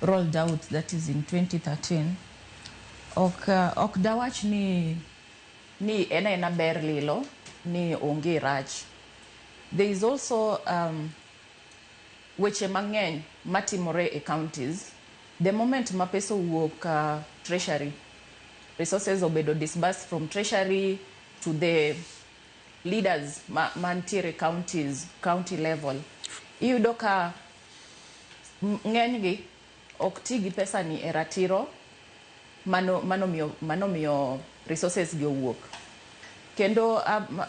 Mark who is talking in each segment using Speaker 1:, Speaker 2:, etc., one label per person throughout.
Speaker 1: rolled out, that is in 2013. Ok dawach ni ena ber lilo ni onge rach. There is also weche mang'eny matimore e counties. The moment ma pesa wuok treasury, resources obedo disbursed from treasury to the leaders mantiere county level. Iyudo ka ng'enygi ok ti gi pesa ni e ratiro mano miyo resources gi owuok. Kendo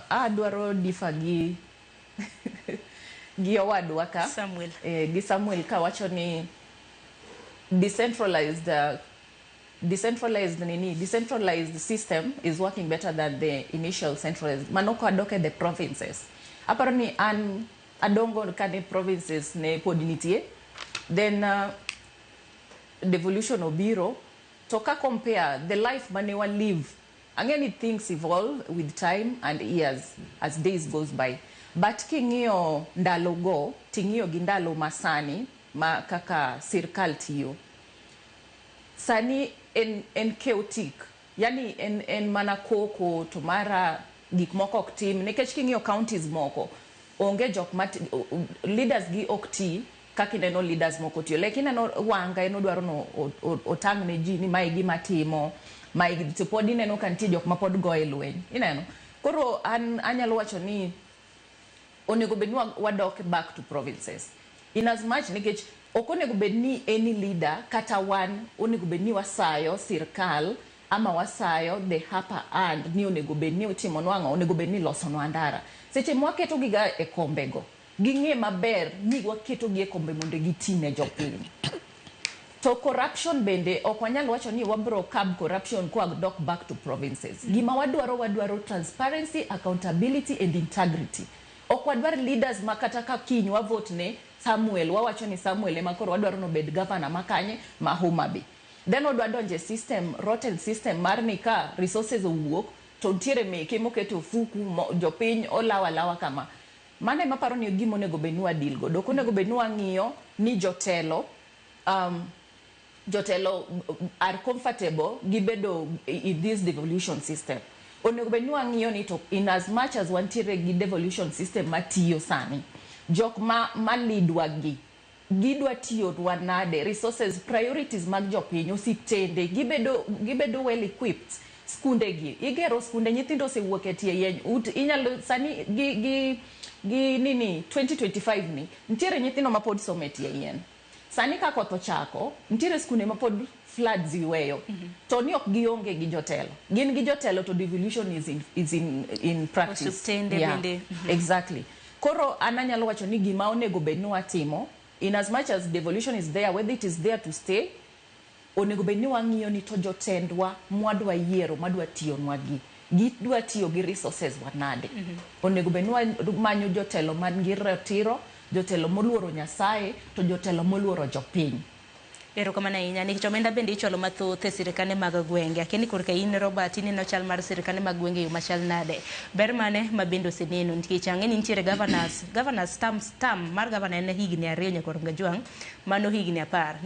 Speaker 1: adwaro difa gi gi owadwa ka Samuel. Gi Samuel ka wacho ni decentralized system is working better than the initial centralized. Manoko adoke the provinces. Aparo ni an adongo kane provinces ne pod nitie. Then devolution obiro. To ka compare the life mane wa live. Again, things evolve with time and years as days goes by. But king'iyo ndalo go, ting'iyo gi ndalo masani ma kaka sirkal tiyo. Sani en chaotic. Yani en mana koko to mara gik moko ok tim. Nikech king'iyo counties moko, onge jok leaders gi ok ti kaka ineno leaders moko tiyo. Like ineno wanga eno dwaro no otang' ne ji ni mae gima timo. To pod ineno ka nitie jok ma pod goye lweny. Ineno. Koro anyalo wacho ni onego bed ni wadok back to provinces. In as much nikech ok onego bed ni any leader kata wan onego bed ni wasayo sirkal ama wasayo the upper hand ni onego bed ni utimo nwang'o, onego bed ni loso nwa ndara. Seche mwaketo giga e kombego, ging'e maber ni waketo gi e kombe mondo gitine jopiny. To corruption bende ok wanyal wacho ni wabro curb corruption kwa dok back to provinces. Gima wadwaro transparency, accountability and integrity. Ok wadwar leaders makata ka kiny wa vote ne Samuel, wawacho ni Samuel ema koro wadwaro no bed governor makanye ma Homa Bay. Then odwadonje system, rotten system mar ni ka resources owuok to ntiere meke moketo fuku jopiny olawa kama. Mane maparo ni gimo nego bed ni wadil go. Dok onego bed ni wang'iyo ni jotelo are comfortable gibedo in this devolution system. Onego bed ni wang'iyo ni to in as much as wantiere gi devolution system matiyo sani, jok ma leadwa gidwa tiyo nade, resources, priorities mag jopiny, osiptende gibedo well equipped. Skunde igero skunde, nyithindo osewuok e tie yeny. Inyalo sani gi 2025 ni ntiere nyithindo ma pod somo e tie yeny. Sani ka koth ochako, ntiere skunde ma pod floods iweyo. To ni ok gionge gi jotelo. Gin gi jotelo to devolution is in practice. Yeah, exactly. Koro ananyalo wacho ni gima onego bed ni watimo, in as much as devolution is there, whether it is there to stay, onego bed ni wang'iyo ni to jotendwa mwadwa yiero, madwa tiyo nwagi. Gidwa tiyo gi resources wanade. Onego bed ni manyo jotelo man gi ratiro, jotelo moluoro Nyasaye, to jotelo moluoro jopiny.
Speaker 2: Erokamano ahinya. Nikech omenda bende icholo mathoth e sirkande mag gwenge. Akiani korka in Robert ineno chal mar sirkande mag gwenge yo machal nade. Ber mane ma bende oseneno nikech ang'eni nitiere governors term mar governor en higni 2 nyaka Rongajwang', mano higni 10.